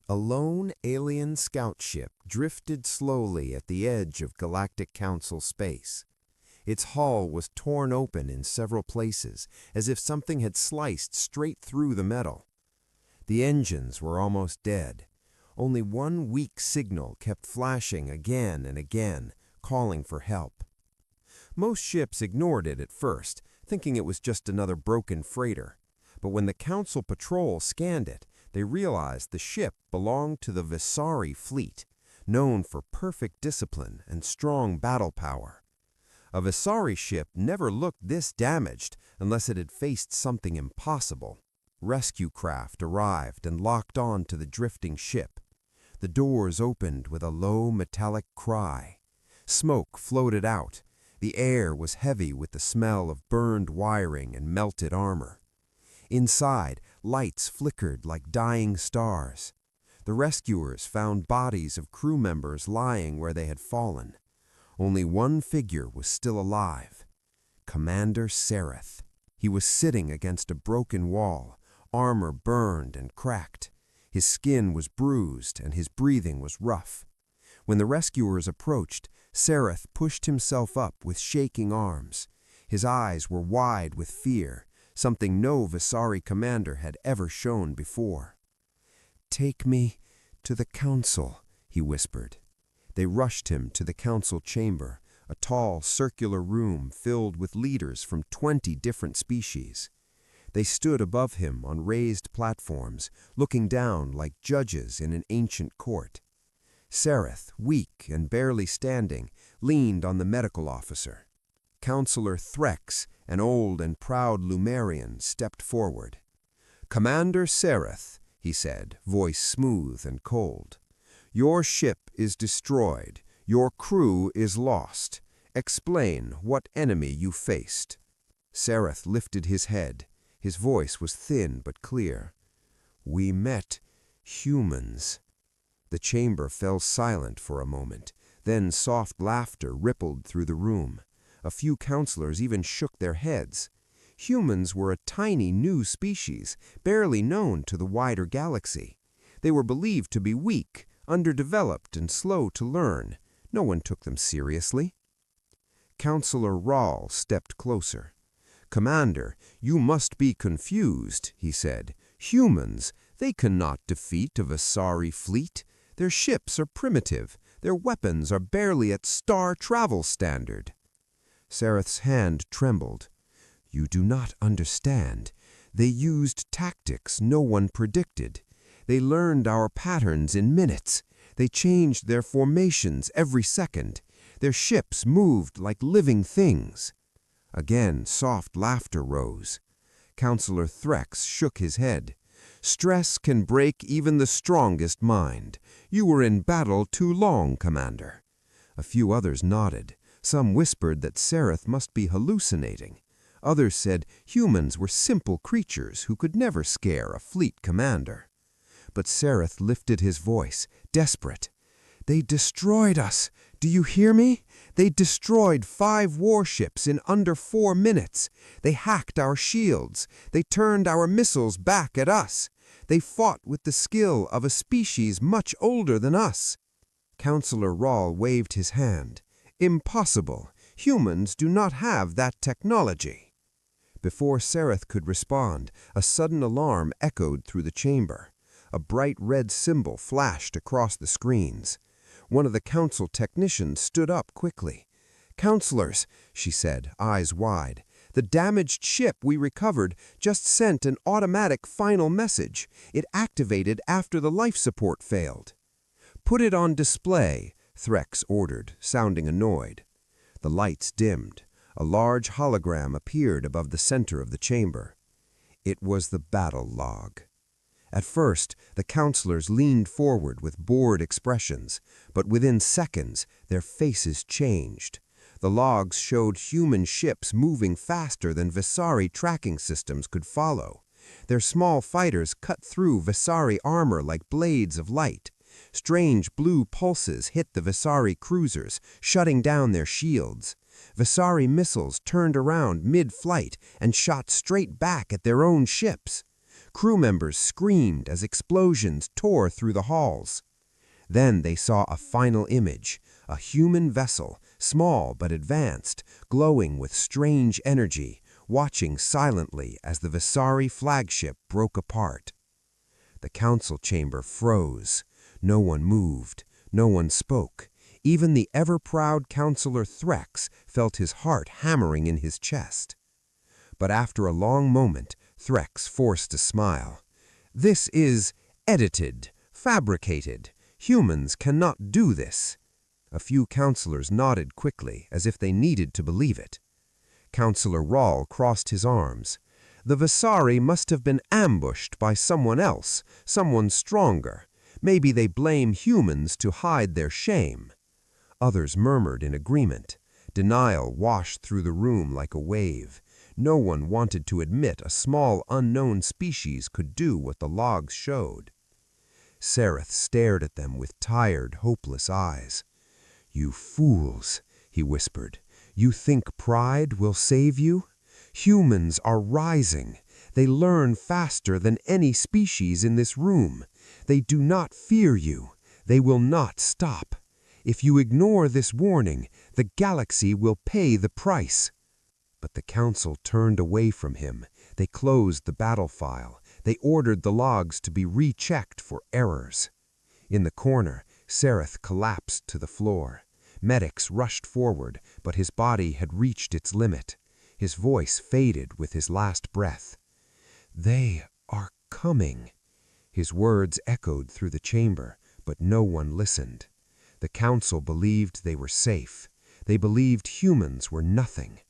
A lone alien scout ship drifted slowly at the edge of Galactic Council space. Its hull was torn open in several places, as if something had sliced straight through the metal. The engines were almost dead. Only one weak signal kept flashing again and again, calling for help. Most ships ignored it at first, thinking it was just another broken freighter. But when the Council patrol scanned it, they realized the ship belonged to the Visari fleet, known for perfect discipline and strong battle power. A Visari ship never looked this damaged unless it had faced something impossible. Rescue craft arrived and locked on to the drifting ship. The doors opened with a low metallic cry. Smoke floated out. The air was heavy with the smell of burned wiring and melted armor. Inside, lights flickered like dying stars. The rescuers found bodies of crew members lying where they had fallen. Only one figure was still alive: Commander Sereth. He was sitting against a broken wall, armor burned and cracked. His skin was bruised and his breathing was rough. When the rescuers approached, Sereth pushed himself up with shaking arms. His eyes were wide with fear, something no Visari commander had ever shown before. "Take me to the council," he whispered. They rushed him to the council chamber, a tall circular room filled with leaders from 20 different species. They stood above him on raised platforms, looking down like judges in an ancient court. Sereth, weak and barely standing, leaned on the medical officer. Counselor Threx, an old and proud Lumerian, stepped forward. "Commander Sereth," he said, voice smooth and cold. "Your ship is destroyed. Your crew is lost. Explain what enemy you faced." Sereth lifted his head. His voice was thin but clear. "We met humans." The chamber fell silent for a moment. Then soft laughter rippled through the room. A few counselors even shook their heads. Humans were a tiny new species, barely known to the wider galaxy. They were believed to be weak, underdeveloped, and slow to learn. No one took them seriously. Counselor Rahl stepped closer. "Commander, you must be confused," he said. "Humans, they cannot defeat a Visari fleet. Their ships are primitive. Their weapons are barely at star travel standard." Sereth's hand trembled. "You do not understand. They used tactics no one predicted. They learned our patterns in minutes. They changed their formations every second. Their ships moved like living things." Again, soft laughter rose. Counselor Threx shook his head. "Stress can break even the strongest mind. You were in battle too long, Commander." A few others nodded. Some whispered that Sereth must be hallucinating. Others said humans were simple creatures who could never scare a fleet commander. But Sereth lifted his voice, desperate. "They destroyed us. Do you hear me? They destroyed 5 warships in under 4 minutes. They hacked our shields. They turned our missiles back at us. They fought with the skill of a species much older than us." Counselor Rahl waved his hand. "Impossible. Humans do not have that technology." Before Sereth could respond, a sudden alarm echoed through the chamber. A bright red symbol flashed across the screens. One of the council technicians stood up quickly. "Counselors," she said, eyes wide, "the damaged ship we recovered just sent an automatic final message. It activated after the life support failed." "Put it on display," Threx ordered, sounding annoyed. The lights dimmed. A large hologram appeared above the center of the chamber. It was the battle log. At first, the counselors leaned forward with bored expressions, but within seconds, their faces changed. The logs showed human ships moving faster than Visari tracking systems could follow. Their small fighters cut through Visari armor like blades of light. Strange blue pulses hit the Visari cruisers, shutting down their shields. Visari missiles turned around mid-flight and shot straight back at their own ships. Crew members screamed as explosions tore through the halls. Then they saw a final image, a human vessel, small but advanced, glowing with strange energy, watching silently as the Visari flagship broke apart. The council chamber froze. No one moved. No one spoke. Even the ever-proud Councillor Threx felt his heart hammering in his chest. But after a long moment, Threx forced a smile. "This is edited, fabricated. Humans cannot do this." A few councillors nodded quickly, as if they needed to believe it. Councillor Rahl crossed his arms. "The Visari must have been ambushed by someone else, someone stronger. Maybe they blame humans to hide their shame." Others murmured in agreement. Denial washed through the room like a wave. No one wanted to admit a small unknown species could do what the logs showed. Sereth stared at them with tired, hopeless eyes. "You fools," he whispered. "You think pride will save you? Humans are rising. They learn faster than any species in this room. They do not fear you. They will not stop. If you ignore this warning, the galaxy will pay the price." But the council turned away from him. They closed the battle file. They ordered the logs to be rechecked for errors. In the corner, Sereth collapsed to the floor. Medics rushed forward, but his body had reached its limit. His voice faded with his last breath. "They are coming." His words echoed through the chamber, but no one listened. The council believed they were safe. They believed humans were nothing.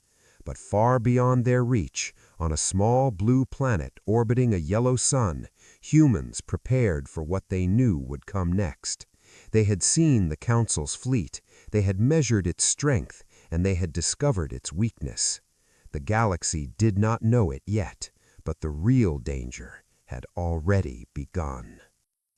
But far beyond their reach, on a small blue planet orbiting a yellow sun, humans prepared for what they knew would come next. They had seen the council's fleet, they had measured its strength, and they had discovered its weakness. The galaxy did not know it yet, but the real danger had already begun.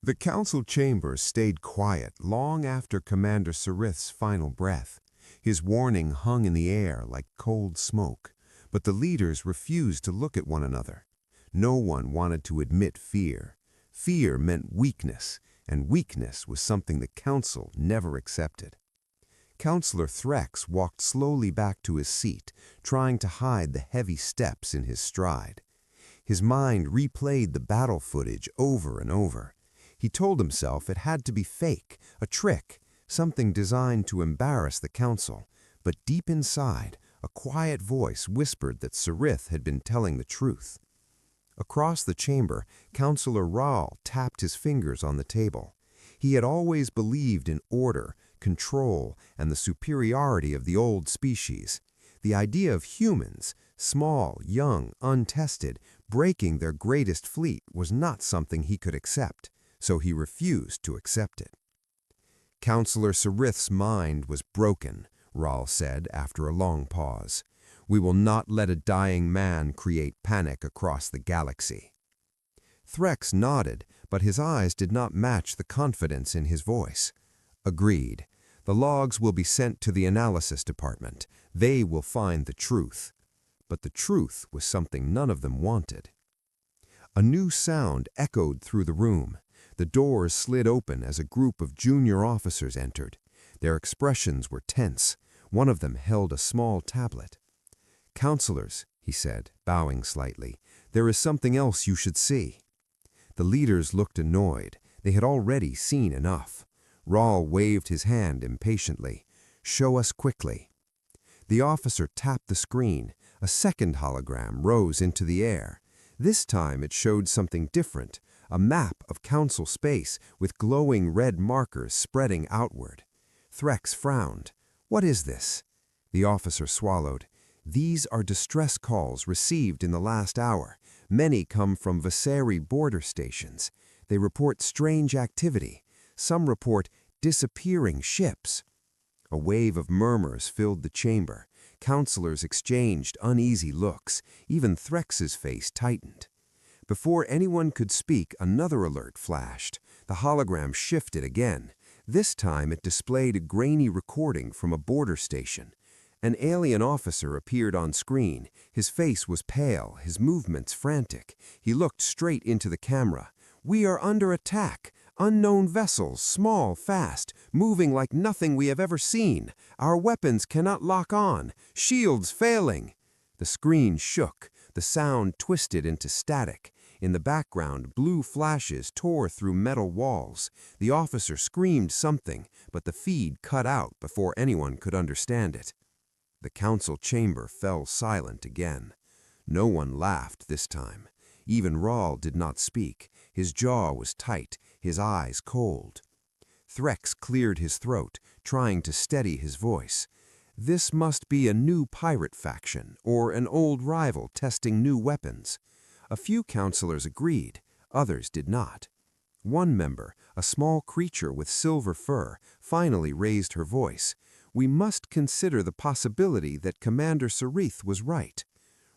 The council chamber stayed quiet long after Commander Sereth's final breath. His warning hung in the air like cold smoke, but the leaders refused to look at one another. No one wanted to admit fear. Fear meant weakness, and weakness was something the council never accepted. Councillor Threx walked slowly back to his seat, trying to hide the heavy steps in his stride. His mind replayed the battle footage over and over. He told himself it had to be fake, a trick, something designed to embarrass the council. But deep inside, a quiet voice whispered that Sereth had been telling the truth. Across the chamber, Councillor Rahl tapped his fingers on the table. He had always believed in order, control, and the superiority of the old species. The idea of humans, small, young, untested, breaking their greatest fleet was not something he could accept, so he refused to accept it. "Councillor Sereth's mind was broken," Rahl said after a long pause. "We will not let a dying man create panic across the galaxy." Threx nodded, but his eyes did not match the confidence in his voice. "Agreed. The logs will be sent to the analysis department. They will find the truth." But the truth was something none of them wanted. A new sound echoed through the room. The doors slid open as a group of junior officers entered. Their expressions were tense. One of them held a small tablet. "Councillors," he said, bowing slightly, "there is something else you should see." The leaders looked annoyed. They had already seen enough. Rahl waved his hand impatiently. "Show us quickly." The officer tapped the screen. A second hologram rose into the air. This time it showed something different, a map of council space with glowing red markers spreading outward. Threx frowned. "What is this?" The officer swallowed. "These are distress calls received in the last hour. Many come from Visari border stations. They report strange activity. Some report disappearing ships." A wave of murmurs filled the chamber. Councillors exchanged uneasy looks. Even Threx's face tightened. Before anyone could speak, another alert flashed. The hologram shifted again. This time it displayed a grainy recording from a border station. An alien officer appeared on screen. His face was pale, his movements frantic. He looked straight into the camera. "We are under attack. Unknown vessels, small, fast, moving like nothing we have ever seen. Our weapons cannot lock on. Shields failing." The screen shook. The sound twisted into static. In the background, blue flashes tore through metal walls. The officer screamed something, but the feed cut out before anyone could understand it. The council chamber fell silent again. No one laughed this time. Even Rawl did not speak. His jaw was tight, his eyes cold. Threx cleared his throat, trying to steady his voice. This must be a new pirate faction, or an old rival testing new weapons. A few counselors agreed, others did not. One member, a small creature with silver fur, finally raised her voice. "We must consider the possibility that Commander Sarith was right."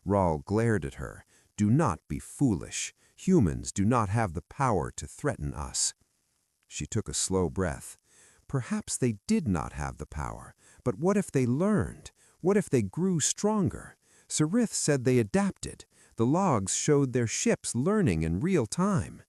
Rawl glared at her. "Do not be foolish. Humans do not have the power to threaten us." She took a slow breath. Perhaps they did not have the power, but what if they learned? What if they grew stronger? Sarith said they adapted. The logs showed their ships learning in real time.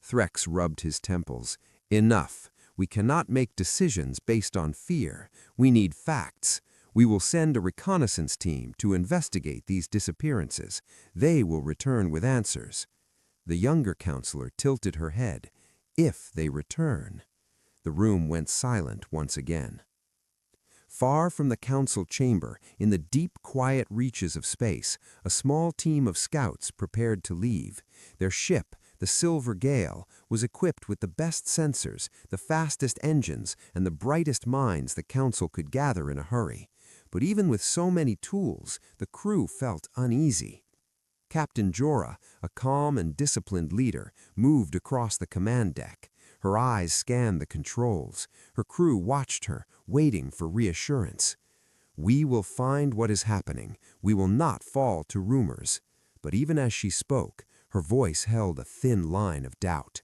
Threx rubbed his temples. "Enough. We cannot make decisions based on fear. We need facts. We will send a reconnaissance team to investigate these disappearances. They will return with answers." The younger counselor tilted her head. "If they return." The room went silent once again. Far from the council chamber, in the deep, quiet reaches of space, a small team of scouts prepared to leave. Their ship, the Silver Gale, was equipped with the best sensors, the fastest engines, and the brightest minds the council could gather in a hurry. But even with so many tools, the crew felt uneasy. Captain Jorah, a calm and disciplined leader, moved across the command deck. Her eyes scanned the controls. Her crew watched her, waiting for reassurance. "We will find what is happening. We will not fall to rumors." But even as she spoke, her voice held a thin line of doubt.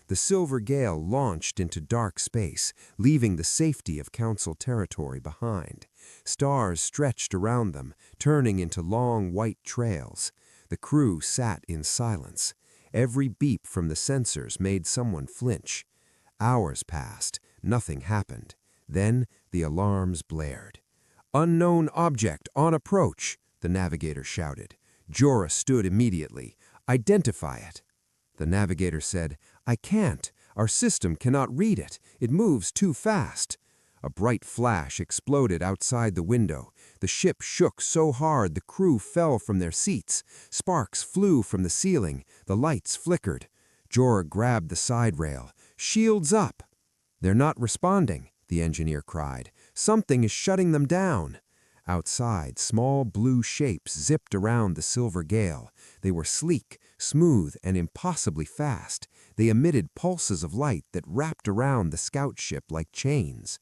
The Silver Gale launched into dark space, leaving the safety of Council territory behind. Stars stretched around them, turning into long white trails. The crew sat in silence. Every beep from the sensors made someone flinch. Hours passed. Nothing happened. Then the alarms blared. "Unknown object on approach," the navigator shouted. Jorah stood immediately. "Identify it." The navigator said, "I can't. Our system cannot read it. It moves too fast." A bright flash exploded outside the window. The ship shook so hard the crew fell from their seats. Sparks flew from the ceiling. The lights flickered. Jorah grabbed the side rail. "Shields up!" "They're not responding," the engineer cried. "Something is shutting them down." Outside, small blue shapes zipped around the Silver Gale. They were sleek, smooth, and impossibly fast. They emitted pulses of light that wrapped around the scout ship like chains.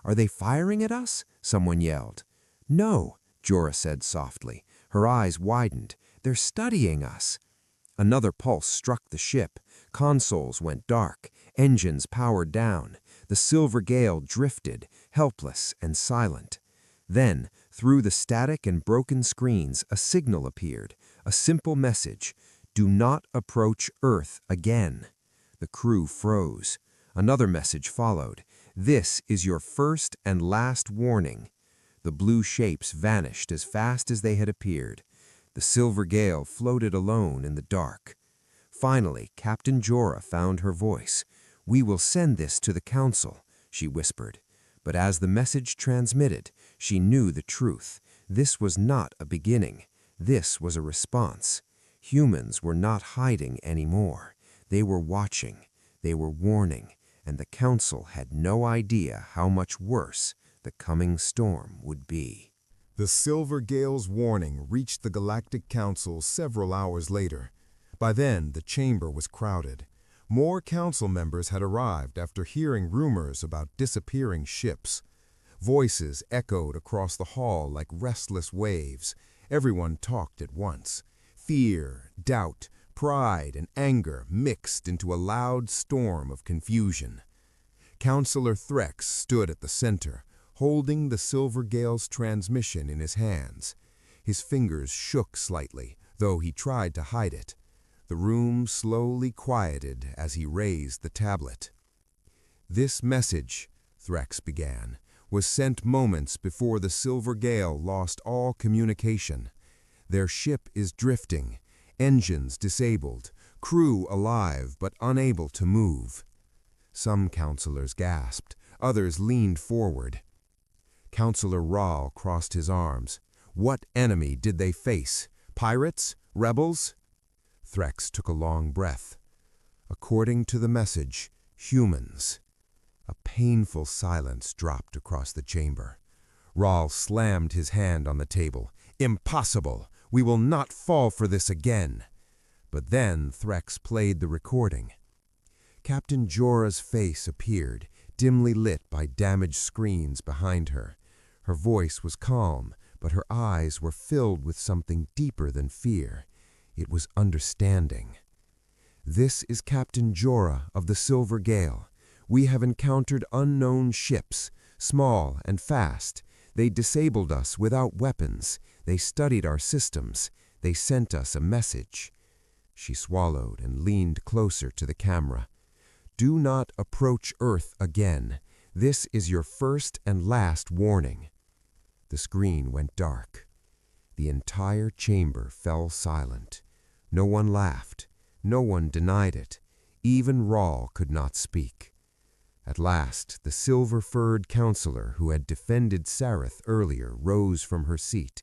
"Are they firing at us?" someone yelled. "No," Jorah said softly. Her eyes widened. "They're studying us." Another pulse struck the ship. Consoles went dark. Engines powered down. The Silver Gale drifted, helpless and silent. Then, through the static and broken screens, a signal appeared, a simple message: "Do not approach Earth again." The crew froze. Another message followed: "This is your first and last warning." The blue shapes vanished as fast as they had appeared. The Silver Gale floated alone in the dark. Finally, Captain Jorah found her voice. "We will send this to the Council," she whispered. But as the message transmitted, she knew the truth. This was not a beginning. This was a response. Humans were not hiding anymore. They were watching. They were warning. And the Council had no idea how much worse the coming storm would be. The Silver Gale's warning reached the Galactic Council several hours later. By then, the chamber was crowded. More council members had arrived after hearing rumors about disappearing ships. Voices echoed across the hall like restless waves. Everyone talked at once. Fear, doubt, pride, and anger mixed into a loud storm of confusion. Councillor Threx stood at the center, holding the Silver Gale's transmission in his hands. His fingers shook slightly, though he tried to hide it. The room slowly quieted as he raised the tablet. "This message," Threx began, "was sent moments before the Silver Gale lost all communication. Their ship is drifting, engines disabled, crew alive but unable to move." Some counselors gasped, others leaned forward. Counselor Rahl crossed his arms. What enemy did they face? Pirates? Rebels? Threx took a long breath. According to the message, humans. A painful silence dropped across the chamber. Rahl slammed his hand on the table. "Impossible! We will not fall for this again." But then Threx played the recording. Captain Jorah's face appeared, dimly lit by damaged screens behind her. Her voice was calm, but her eyes were filled with something deeper than fear. It was understanding. "This is Captain Jorah of the Silver Gale. We have encountered unknown ships, small and fast. They disabled us without weapons. They studied our systems. They sent us a message." She swallowed and leaned closer to the camera. "Do not approach Earth again. This is your first and last warning." The screen went dark. The entire chamber fell silent. No one laughed. No one denied it. Even Rahl could not speak. At last, the silver-furred counselor who had defended Sareth earlier rose from her seat.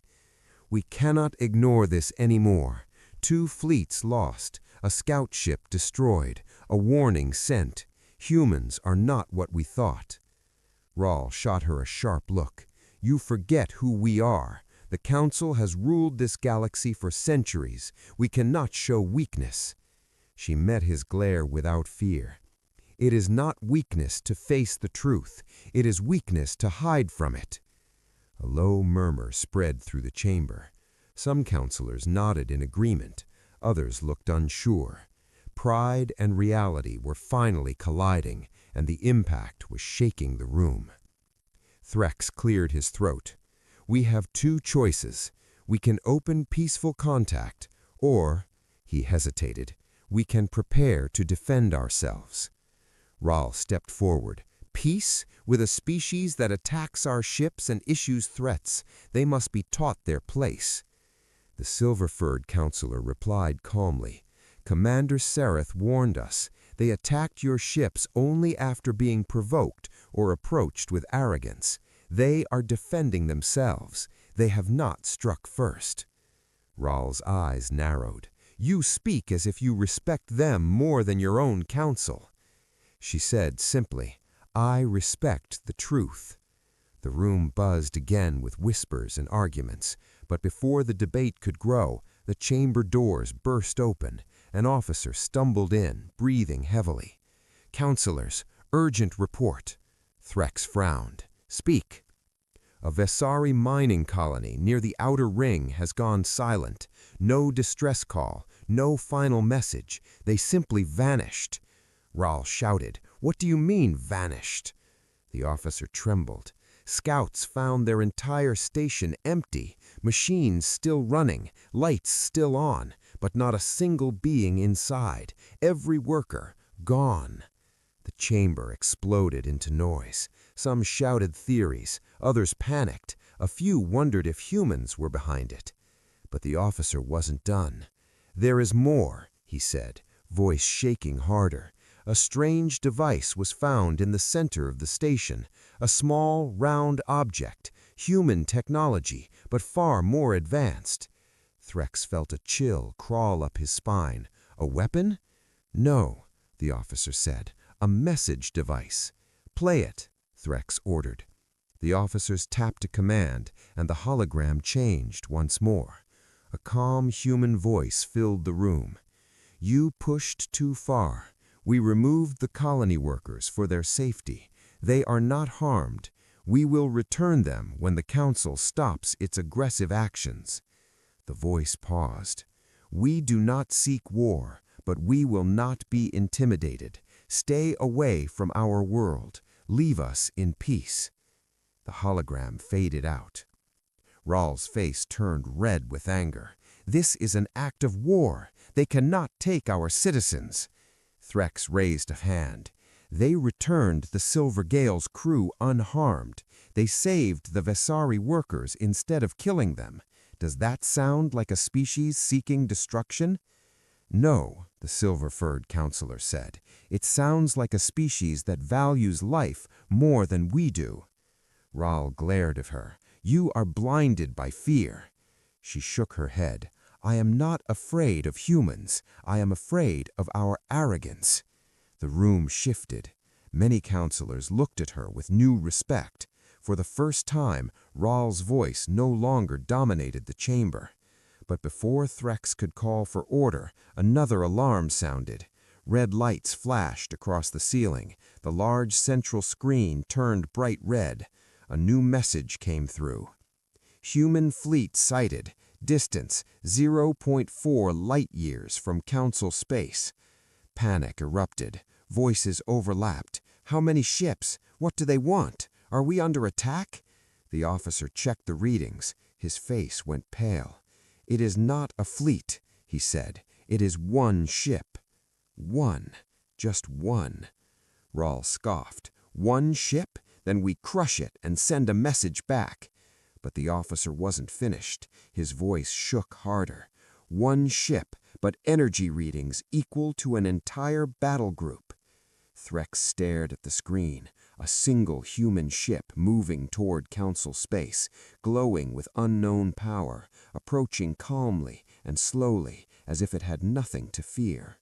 "We cannot ignore this anymore. 2 fleets lost, a scout ship destroyed, a warning sent. Humans are not what we thought." Rahl shot her a sharp look. "You forget who we are. The Council has ruled this galaxy for centuries. We cannot show weakness." She met his glare without fear. "It is not weakness to face the truth. It is weakness to hide from it." A low murmur spread through the chamber. Some counselors nodded in agreement. Others looked unsure. Pride and reality were finally colliding, and the impact was shaking the room. Threx cleared his throat. "We have 2 choices. We can open peaceful contact, or," he hesitated, "we can prepare to defend ourselves." Rahl stepped forward. "Peace? With a species that attacks our ships and issues threats. They must be taught their place." The silver-furred counselor replied calmly. "Commander Sareth warned us. They attacked your ships only after being provoked or approached with arrogance. They are defending themselves. They have not struck first." Rahl's eyes narrowed. "You speak as if you respect them more than your own council." She said simply, "I respect the truth." The room buzzed again with whispers and arguments, but before the debate could grow, the chamber doors burst open. An officer stumbled in, breathing heavily. "Counselors, urgent report." Threx frowned. "Speak." "A Vesari mining colony near the outer ring has gone silent. No distress call, no final message. They simply vanished." Rahl shouted, "What do you mean, vanished?" The officer trembled. "Scouts found their entire station empty, machines still running, lights still on, but not a single being inside. Every worker gone." The chamber exploded into noise. Some shouted theories, others panicked. A few wondered if humans were behind it. But the officer wasn't done. "There is more," he said, voice shaking harder. "A strange device was found in the center of the station. A small, round object. Human technology, but far more advanced." Threx felt a chill crawl up his spine. "A weapon?" "No," the officer said. "A message device." "Play it," Threx ordered. The officers tapped a command, and the hologram changed once more. A calm human voice filled the room. "You pushed too far. We removed the colony workers for their safety. They are not harmed. We will return them when the Council stops its aggressive actions." The voice paused. "We do not seek war, but we will not be intimidated. Stay away from our world. Leave us in peace." The hologram faded out. Ral's face turned red with anger. "This is an act of war. They cannot take our citizens." Threx raised a hand. "They returned the Silver Gale's crew unharmed. They saved the Vesari workers instead of killing them. Does that sound like a species seeking destruction?" "No," the silver-furred counselor said. "It sounds like a species that values life more than we do." Ral glared at her. "You are blinded by fear." She shook her head. "I am not afraid of humans. I am afraid of our arrogance." The room shifted. Many counselors looked at her with new respect. For the first time, Ral's voice no longer dominated the chamber. But before Threx could call for order, another alarm sounded. Red lights flashed across the ceiling. The large central screen turned bright red. A new message came through. "Human fleet sighted. Distance 0.4 light-years from Council space." Panic erupted. Voices overlapped. "How many ships? What do they want? Are we under attack?" The officer checked the readings. His face went pale. "It is not a fleet," he said. "It is one ship." "One. Just one." Ral scoffed. "One ship? Then we crush it and send a message back." But the officer wasn't finished. His voice shook harder. "One ship, but energy readings equal to an entire battle group." Threx stared at the screen. A single human ship moving toward Council space, glowing with unknown power, approaching calmly and slowly as if it had nothing to fear.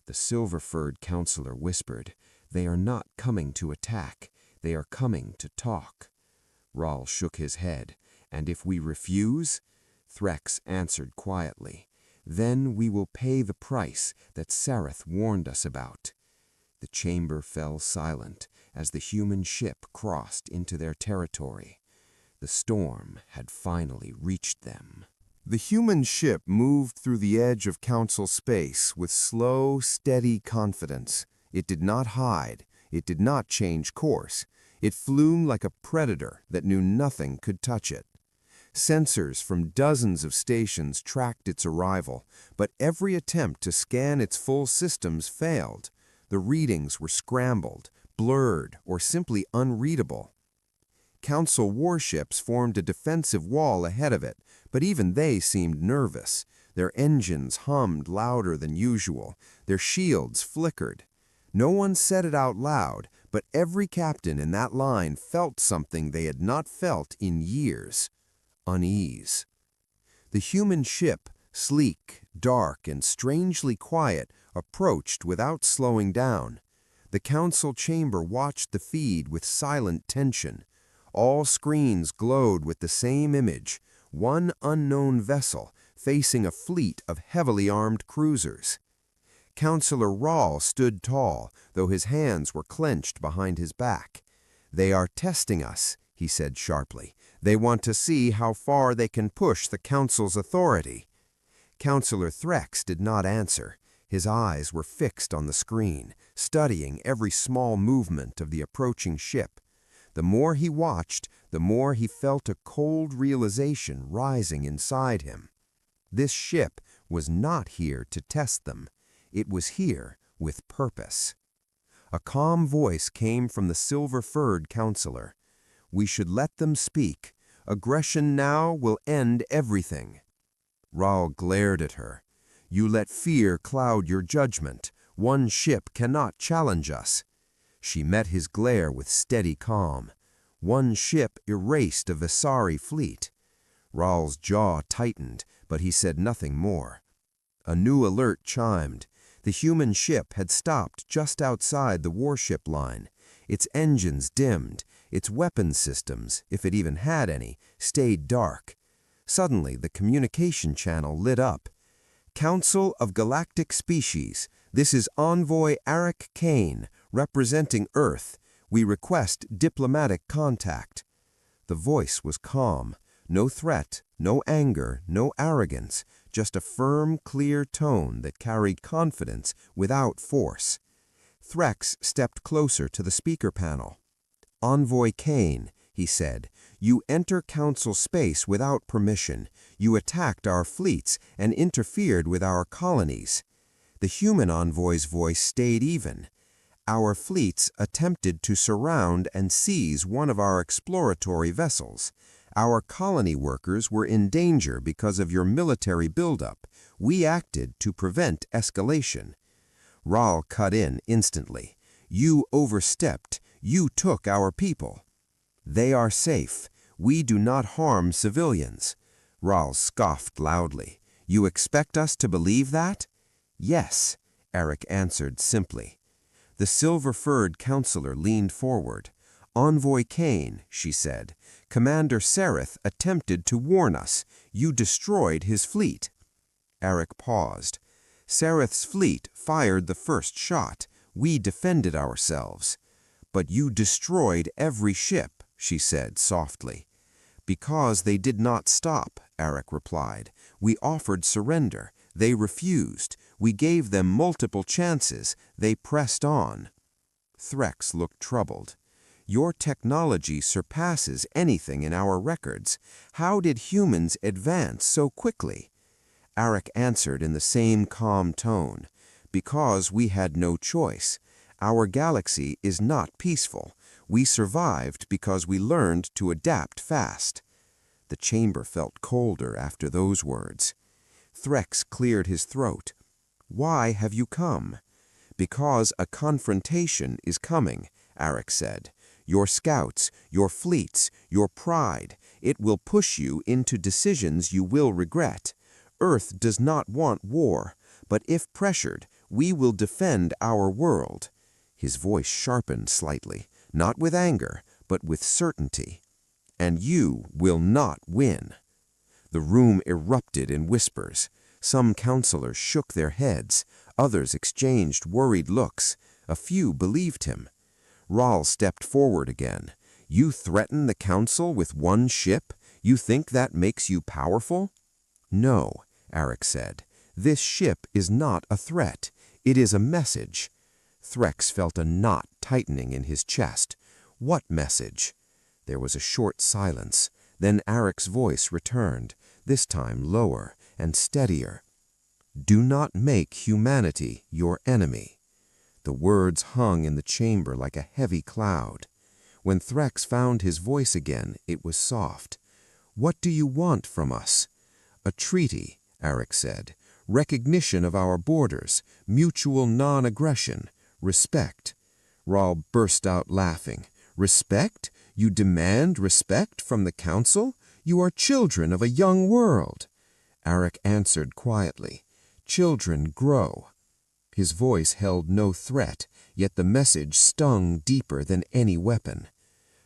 The silver-furred counselor whispered, "They are not coming to attack. They are coming to talk." Ral shook his head. "And if we refuse?" Threx answered quietly, "Then we will pay the price that Sareth warned us about." The chamber fell silent as the human ship crossed into their territory. The storm had finally reached them. The human ship moved through the edge of Council space with slow, steady confidence. It did not hide. It did not change course. It flew like a predator that knew nothing could touch it. Sensors from dozens of stations tracked its arrival, but every attempt to scan its full systems failed. The readings were scrambled, blurred, or simply unreadable. Council warships formed a defensive wall ahead of it, but even they seemed nervous. Their engines hummed louder than usual. Their shields flickered. No one said it out loud, but every captain in that line felt something they had not felt in years: unease. The human ship, sleek, dark, and strangely quiet, approached without slowing down. The council chamber watched the feed with silent tension. All screens glowed with the same image: one unknown vessel facing a fleet of heavily armed cruisers. Counselor Ral stood tall, though his hands were clenched behind his back. "They are testing us," he said sharply. "They want to see how far they can push the Council's authority." Counselor Threx did not answer. His eyes were fixed on the screen, studying every small movement of the approaching ship. The more he watched, the more he felt a cold realization rising inside him. This ship was not here to test them. It was here with purpose. A calm voice came from the silver-furred counselor. "We should let them speak. Aggression now will end everything." Ral glared at her. "You let fear cloud your judgment. One ship cannot challenge us." She met his glare with steady calm. "One ship erased a Vesari fleet." Ral's jaw tightened, but he said nothing more. A new alert chimed. The human ship had stopped just outside the warship line. Its engines dimmed. Its weapon systems, if it even had any, stayed dark. Suddenly, the communication channel lit up. "Council of Galactic Species, this is Envoy Arik Kane, representing Earth. We request diplomatic contact." The voice was calm. No threat, no anger, no arrogance, just a firm, clear tone that carried confidence without force. Threx stepped closer to the speaker panel. "Envoy Kane," he said. "You enter Council space without permission. You attacked our fleets and interfered with our colonies." The human envoy's voice stayed even. "Our fleets attempted to surround and seize one of our exploratory vessels. Our colony workers were in danger because of your military buildup. We acted to prevent escalation." Rahl cut in instantly. "You overstepped. You took our people." "They are safe. We do not harm civilians." Rahl scoffed loudly. "You expect us to believe that?" "Yes," Eric answered simply. The silver-furred counselor leaned forward. "Envoy Kane," she said, "Commander Sereth attempted to warn us. You destroyed his fleet." Eric paused. "Sereth's fleet fired the first shot. We defended ourselves." "But you destroyed every ship," she said softly. "Because they did not stop," Eric replied. "We offered surrender. They refused. We gave them multiple chances. They pressed on." Threx looked troubled. "Your technology surpasses anything in our records. How did humans advance so quickly?" Eric answered in the same calm tone. "Because we had no choice. Our galaxy is not peaceful. We survived because we learned to adapt fast." The chamber felt colder after those words. Threx cleared his throat. "Why have you come?" "Because a confrontation is coming," Eric said. "Your scouts, your fleets, your pride. It will push you into decisions you will regret. Earth does not want war, but if pressured, we will defend our world." His voice sharpened slightly, not with anger, but with certainty. "And you will not win." The room erupted in whispers. Some counselors shook their heads. Others exchanged worried looks. A few believed him. Rahl stepped forward again. "You threaten the council with one ship? You think that makes you powerful?" "No," Eric said. "This ship is not a threat. It is a message." Threx felt a knot tightening in his chest. "What message?" There was a short silence. Then Eric's voice returned, this time lower and steadier. "Do not make humanity your enemy." The words hung in the chamber like a heavy cloud. When Threx found his voice again, it was soft. "What do you want from us?" "A treaty," Eric said. "Recognition of our borders, mutual non-aggression, respect." Rahl burst out laughing. "Respect? You demand respect from the council? You are children of a young world." Eric answered quietly. "Children grow." His voice held no threat, yet the message stung deeper than any weapon.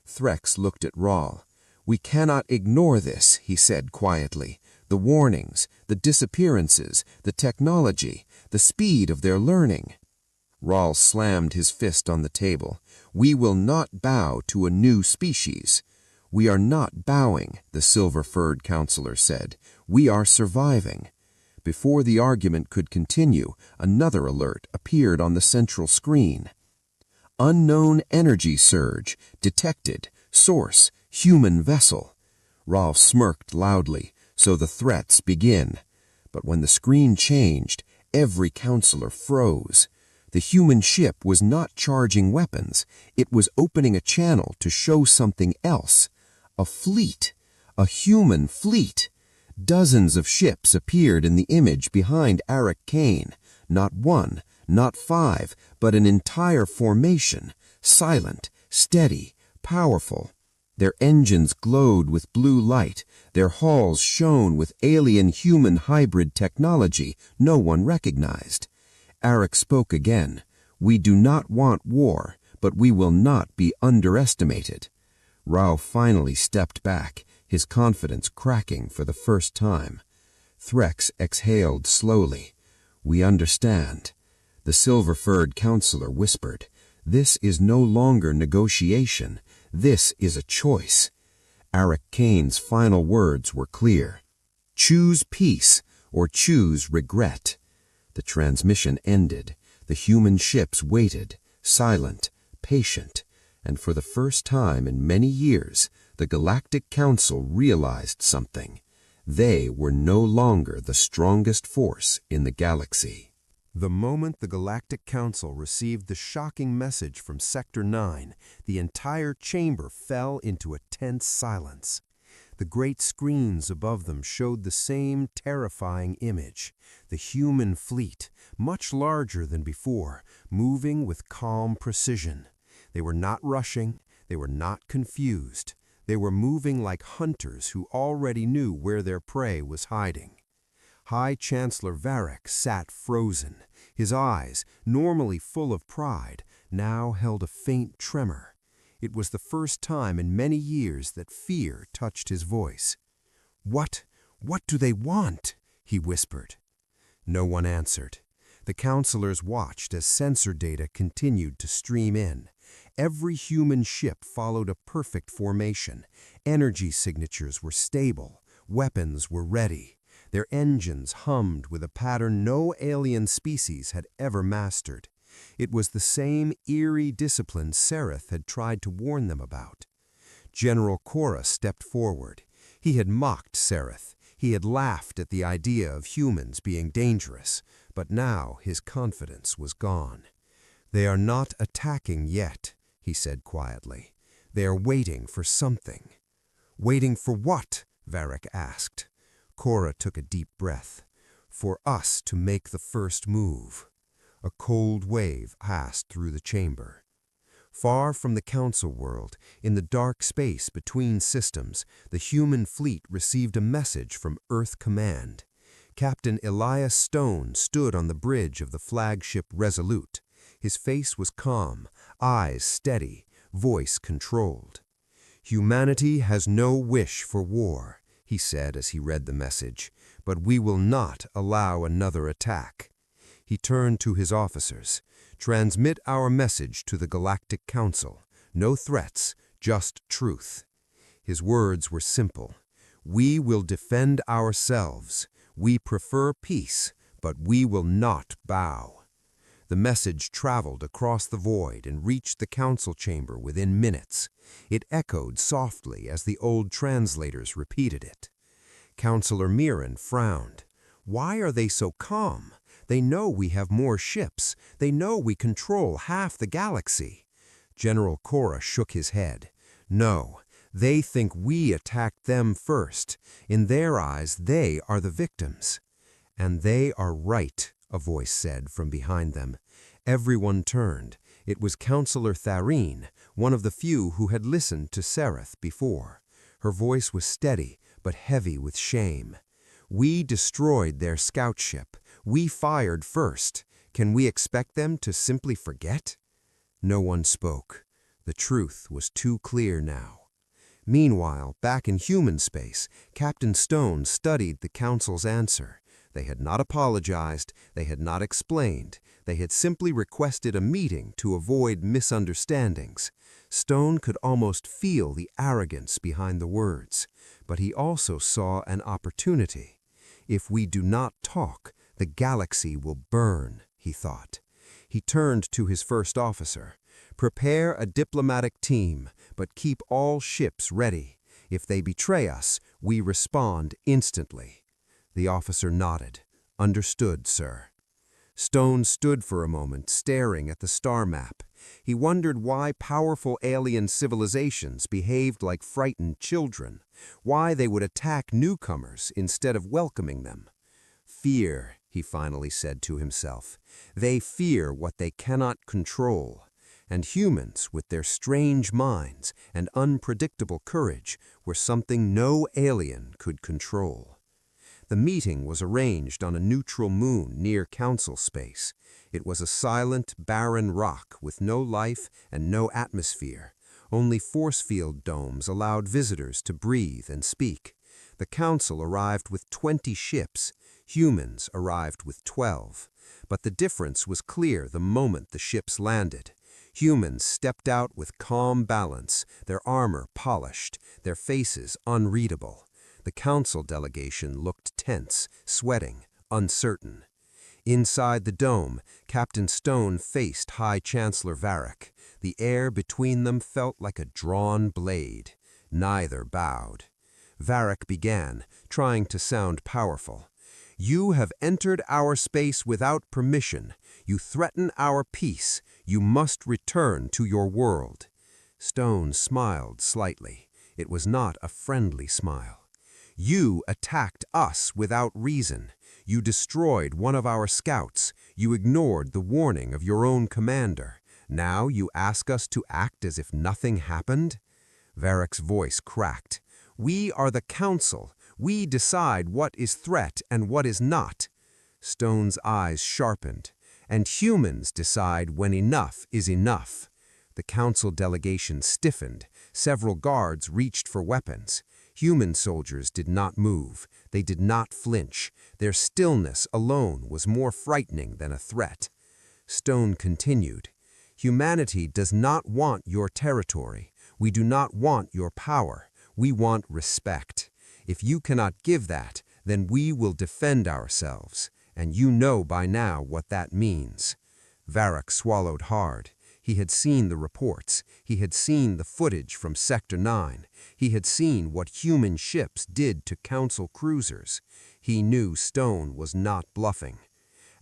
Threx looked at Rahl. "We cannot ignore this," he said quietly. "The warnings, the disappearances, the technology, the speed of their learning." Rahl slammed his fist on the table. "We will not bow to a new species." "We are not bowing," the silver-furred counselor said. "We are surviving." Before the argument could continue, another alert appeared on the central screen. "Unknown energy surge detected. Source, human vessel." Rahl smirked loudly. "So the threats begin." But when the screen changed, every counselor froze. The human ship was not charging weapons. It was opening a channel to show something else. A fleet. A human fleet. Dozens of ships appeared in the image behind Eric Kane. Not one, not five, but an entire formation. Silent, steady, powerful. Their engines glowed with blue light. Their hulls shone with alien-human hybrid technology no one recognized. Eric spoke again. "We do not want war, but we will not be underestimated." Rao finally stepped back, his confidence cracking for the first time. Threx exhaled slowly. "We understand." The silver-furred counselor whispered, "This is no longer negotiation. This is a choice." Eric Kane's final words were clear. "Choose peace or choose regret." The transmission ended. The human ships waited, silent, patient, and for the first time in many years, the Galactic Council realized something. They were no longer the strongest force in the galaxy. The moment the Galactic Council received the shocking message from Sector 9, the entire chamber fell into a tense silence. The great screens above them showed the same terrifying image, the human fleet, much larger than before, moving with calm precision. They were not rushing, they were not confused. They were moving like hunters who already knew where their prey was hiding. High Chancellor Varric sat frozen. His eyes, normally full of pride, now held a faint tremor. It was the first time in many years that fear touched his voice. What do they want?" he whispered. No one answered. The counselors watched as sensor data continued to stream in. Every human ship followed a perfect formation. Energy signatures were stable. Weapons were ready. Their engines hummed with a pattern no alien species had ever mastered. It was the same eerie discipline Sereth had tried to warn them about. General Cora stepped forward. He had mocked Sereth. He had laughed at the idea of humans being dangerous, but now his confidence was gone. "They are not attacking yet," he said quietly. "They are waiting for something." "Waiting for what?" Varric asked. Cora took a deep breath. "For us to make the first move." A cold wave passed through the chamber. Far from the Council world, in the dark space between systems, the human fleet received a message from Earth Command. Captain Elias Stone stood on the bridge of the flagship Resolute. His face was calm, eyes steady, voice controlled. "Humanity has no wish for war," he said as he read the message, "but we will not allow another attack." He turned to his officers. "Transmit our message to the Galactic Council. No threats, just truth." His words were simple. "We will defend ourselves. We prefer peace, but we will not bow." The message traveled across the void and reached the council chamber within minutes. It echoed softly as the old translators repeated it. Counselor Mirren frowned. "Why are they so calm? They know we have more ships. They know we control half the galaxy." General Cora shook his head. "No, they think we attacked them first. In their eyes, they are the victims." "And they are right," a voice said from behind them. Everyone turned. It was Counselor Tharine, one of the few who had listened to Sereth before. Her voice was steady, but heavy with shame. "We destroyed their scout ship. We fired first. Can we expect them to simply forget?" No one spoke. The truth was too clear now. Meanwhile, back in human space, Captain Stone studied the Council's answer. They had not apologized, they had not explained, they had simply requested a meeting to avoid misunderstandings. Stone could almost feel the arrogance behind the words, but he also saw an opportunity. If we do not talk, the galaxy will burn, he thought. He turned to his first officer. "Prepare a diplomatic team, but keep all ships ready. If they betray us, we respond instantly." The officer nodded. "Understood, sir." Stone stood for a moment, staring at the star map. He wondered why powerful alien civilizations behaved like frightened children, why they would attack newcomers instead of welcoming them. "Fear," he finally said to himself. "They fear what they cannot control." And humans, with their strange minds and unpredictable courage, were something no alien could control. The meeting was arranged on a neutral moon near council space. It was a silent, barren rock with no life and no atmosphere. Only force field domes allowed visitors to breathe and speak. The council arrived with 20 ships. Humans arrived with 12. But the difference was clear the moment the ships landed. Humans stepped out with calm balance, their armor polished, their faces unreadable. The council delegation looked tense, sweating, uncertain. Inside the dome, Captain Stone faced High Chancellor Varric. The air between them felt like a drawn blade. Neither bowed. Varric began, trying to sound powerful. "You have entered our space without permission. You threaten our peace. You must return to your world." Stone smiled slightly. It was not a friendly smile. "You attacked us without reason. You destroyed one of our scouts. You ignored the warning of your own commander. Now you ask us to act as if nothing happened?" Varric's voice cracked. "We are the Council. We decide what is threat and what is not." Stone's eyes sharpened. "And humans decide when enough is enough." The Council delegation stiffened. Several guards reached for weapons. Human soldiers did not move. They did not flinch. Their stillness alone was more frightening than a threat. Stone continued, "Humanity does not want your territory. We do not want your power. We want respect. If you cannot give that, then we will defend ourselves. And you know by now what that means." Varric swallowed hard. He had seen the reports. He had seen the footage from Sector 9. He had seen what human ships did to Council cruisers. He knew Stone was not bluffing.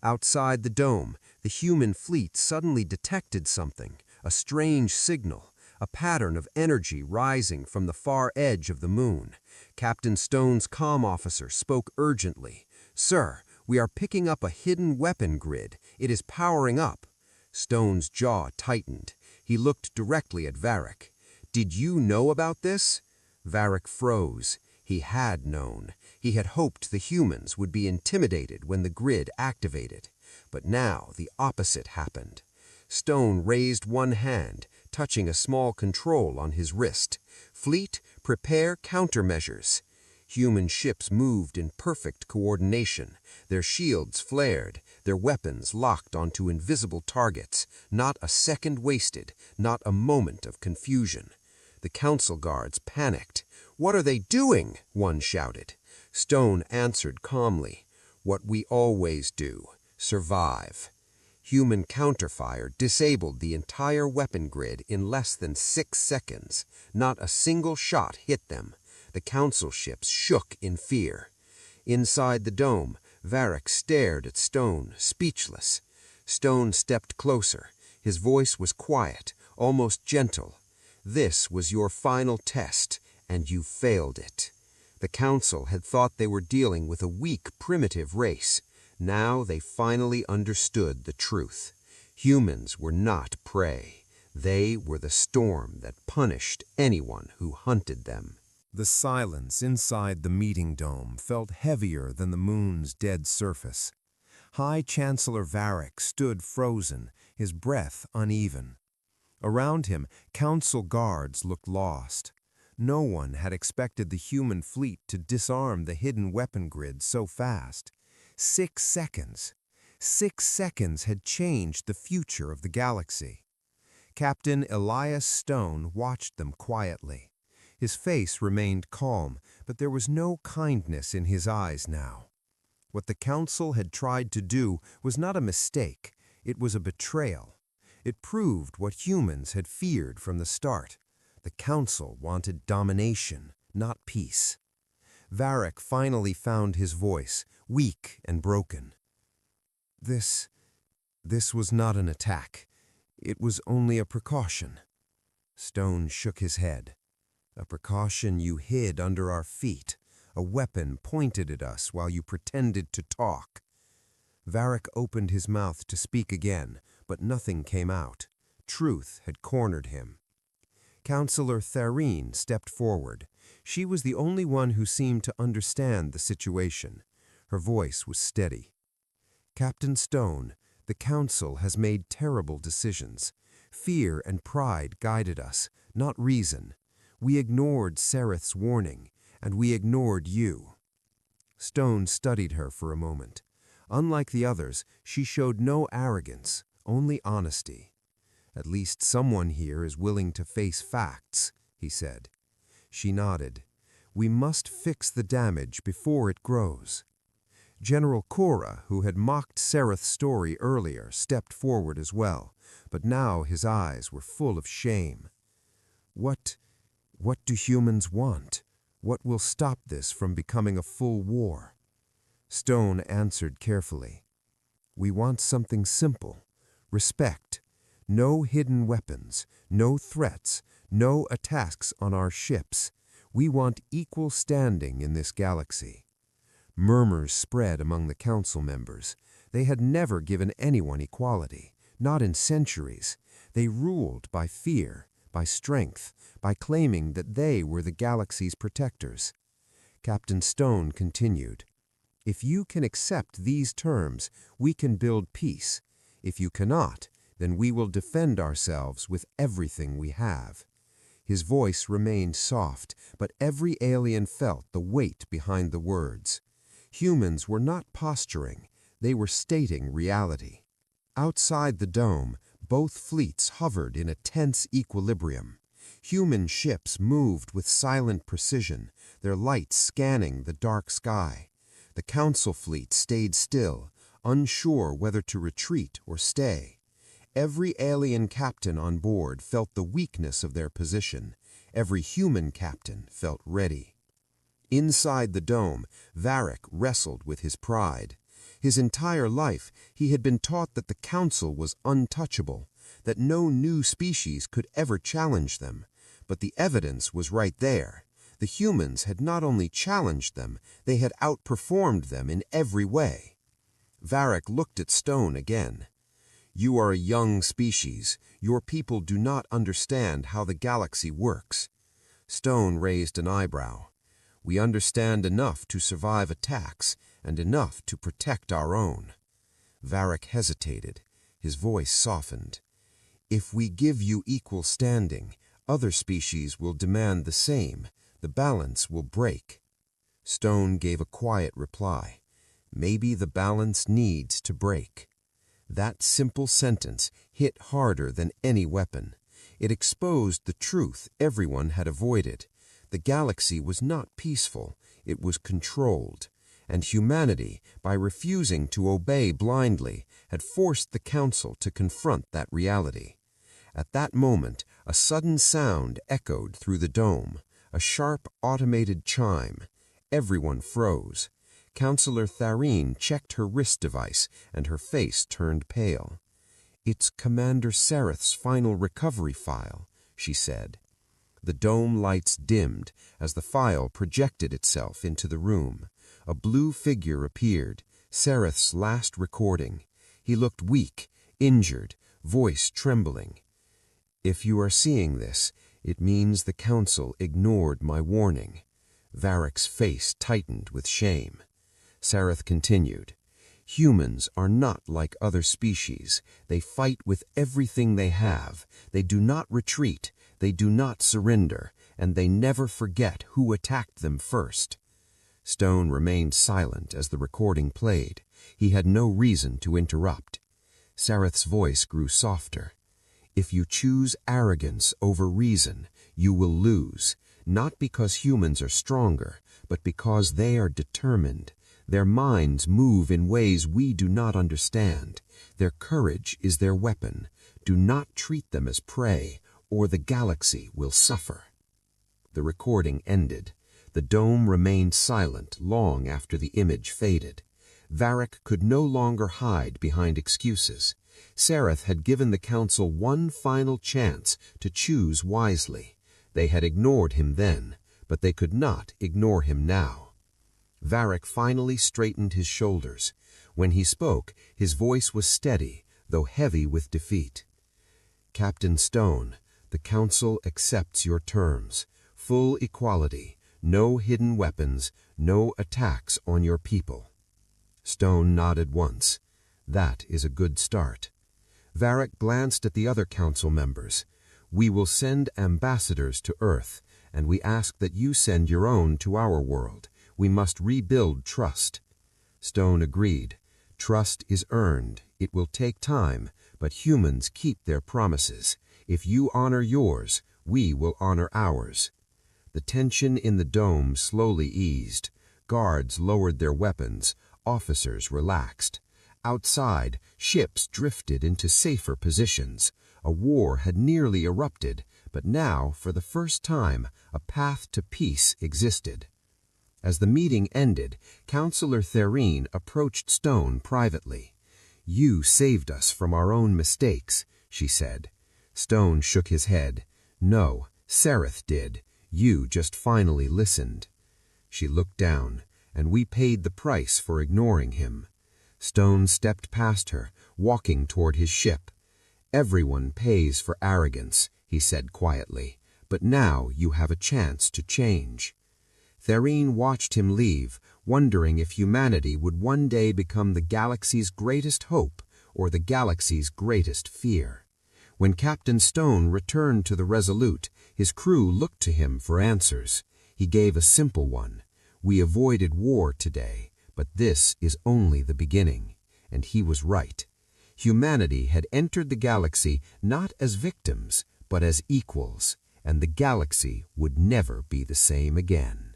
Outside the dome, the human fleet suddenly detected something, a strange signal, a pattern of energy rising from the far edge of the moon. Captain Stone's comm officer spoke urgently. "Sir, we are picking up a hidden weapon grid. It is powering up." Stone's jaw tightened. He looked directly at Varric. "Did you know about this?" Varric froze. He had known. He had hoped the humans would be intimidated when the grid activated. But now the opposite happened. Stone raised one hand, touching a small control on his wrist. "Fleet, prepare countermeasures." Human ships moved in perfect coordination. Their shields flared, their weapons locked onto invisible targets. Not a second wasted, not a moment of confusion. The Council guards panicked. "What are they doing?" one shouted. Stone answered calmly, "What we always do, survive." Human counterfire disabled the entire weapon grid in less than 6 seconds. Not a single shot hit them. The Council ships shook in fear. Inside the dome, Varric stared at Stone, speechless. Stone stepped closer. His voice was quiet, almost gentle. "This was your final test, and you failed it." The Council had thought they were dealing with a weak, primitive race. Now they finally understood the truth. Humans were not prey. They were the storm that punished anyone who hunted them. The silence inside the meeting dome felt heavier than the moon's dead surface. High Chancellor Varric stood frozen, his breath uneven. Around him, Council guards looked lost. No one had expected the human fleet to disarm the hidden weapon grid so fast. 6 seconds. 6 seconds had changed the future of the galaxy. Captain Elias Stone watched them quietly. His face remained calm, but there was no kindness in his eyes now. What the Council had tried to do was not a mistake, it was a betrayal. It proved what humans had feared from the start. The Council wanted domination, not peace. Varric finally found his voice, weak and broken. This was not an attack. It was only a precaution." Stone shook his head. "A precaution you hid under our feet, a weapon pointed at us while you pretended to talk." Varric opened his mouth to speak again, but nothing came out. Truth had cornered him. Councillor Tharine stepped forward. She was the only one who seemed to understand the situation. Her voice was steady. "Captain Stone, the Council has made terrible decisions. Fear and pride guided us, not reason. We ignored Sereth's warning, and we ignored you." Stone studied her for a moment. Unlike the others, she showed no arrogance, only honesty. "At least someone here is willing to face facts," he said. She nodded. "We must fix the damage before it grows." General Cora, who had mocked Sereth's story earlier, stepped forward as well, but now his eyes were full of shame. What What do humans want? What will stop this from becoming a full war? Stone answered carefully. We want something simple. Respect. No hidden weapons, no threats, no attacks on our ships. We want equal standing in this galaxy. Murmurs spread among the council members. They had never given anyone equality, not in centuries. They ruled by fear, by strength, by claiming that they were the galaxy's protectors. Captain Stone continued, "If you can accept these terms, we can build peace. If you cannot, then we will defend ourselves with everything we have." His voice remained soft, but every alien felt the weight behind the words. Humans were not posturing, they were stating reality. Outside the dome, both fleets hovered in a tense equilibrium. Human ships moved with silent precision, their lights scanning the dark sky. The Council fleet stayed still, unsure whether to retreat or stay. Every alien captain on board felt the weakness of their position. Every human captain felt ready. Inside the dome, Varric wrestled with his pride. His entire life, he had been taught that the Council was untouchable, that no new species could ever challenge them. But the evidence was right there. The humans had not only challenged them, they had outperformed them in every way. Varric looked at Stone again. "You are a young species. Your people do not understand how the galaxy works." Stone raised an eyebrow. "We understand enough to survive attacks, and enough to protect our own." Varric hesitated. His voice softened. "If we give you equal standing, other species will demand the same. The balance will break." Stone gave a quiet reply. "Maybe the balance needs to break." That simple sentence hit harder than any weapon. It exposed the truth everyone had avoided. The galaxy was not peaceful, it was controlled. And humanity, by refusing to obey blindly, had forced the Council to confront that reality. At that moment, a sudden sound echoed through the dome, a sharp automated chime. Everyone froze. Counselor Tharine checked her wrist device, and her face turned pale. "It's Commander Sereth's final recovery file," she said. The dome lights dimmed as the file projected itself into the room. A blue figure appeared, Sereth's last recording. He looked weak, injured, voice trembling. "If you are seeing this, it means the Council ignored my warning." Varric's face tightened with shame. Sereth continued, "Humans are not like other species. They fight with everything they have. They do not retreat, they do not surrender, and they never forget who attacked them first." Stone remained silent as the recording played. He had no reason to interrupt. Sereth's voice grew softer. "If you choose arrogance over reason, you will lose, not because humans are stronger, but because they are determined. Their minds move in ways we do not understand. Their courage is their weapon. Do not treat them as prey, or the galaxy will suffer." The recording ended. The dome remained silent long after the image faded. Varric could no longer hide behind excuses. Sereth had given the Council one final chance to choose wisely. They had ignored him then, but they could not ignore him now. Varric finally straightened his shoulders. When he spoke, his voice was steady, though heavy with defeat. "Captain Stone, the Council accepts your terms. Full equality, no hidden weapons, no attacks on your people." Stone nodded once. "That is a good start." Varric glanced at the other Council members. "We will send ambassadors to Earth, and we ask that you send your own to our world. We must rebuild trust." Stone agreed. "Trust is earned. It will take time, but humans keep their promises. If you honor yours, we will honor ours." The tension in the dome slowly eased. Guards lowered their weapons. Officers relaxed. Outside, ships drifted into safer positions. A war had nearly erupted, But now, for the first time, a path to peace existed. As the meeting ended, Counselor Therine approached Stone privately. "You saved us from our own mistakes," she said. Stone shook his head. "No, Sereth did. You just finally listened." She looked down, "And we paid the price for ignoring him." Stone stepped past her, walking toward his ship. "Everyone pays for arrogance," he said quietly, "but now you have a chance to change." Therine watched him leave, wondering if humanity would one day become the galaxy's greatest hope or the galaxy's greatest fear. When Captain Stone returned to the Resolute, his crew looked to him for answers. He gave a simple one: "We avoided war today, but this is only the beginning." And he was right. Humanity had entered the galaxy not as victims, but as equals, and the galaxy would never be the same again.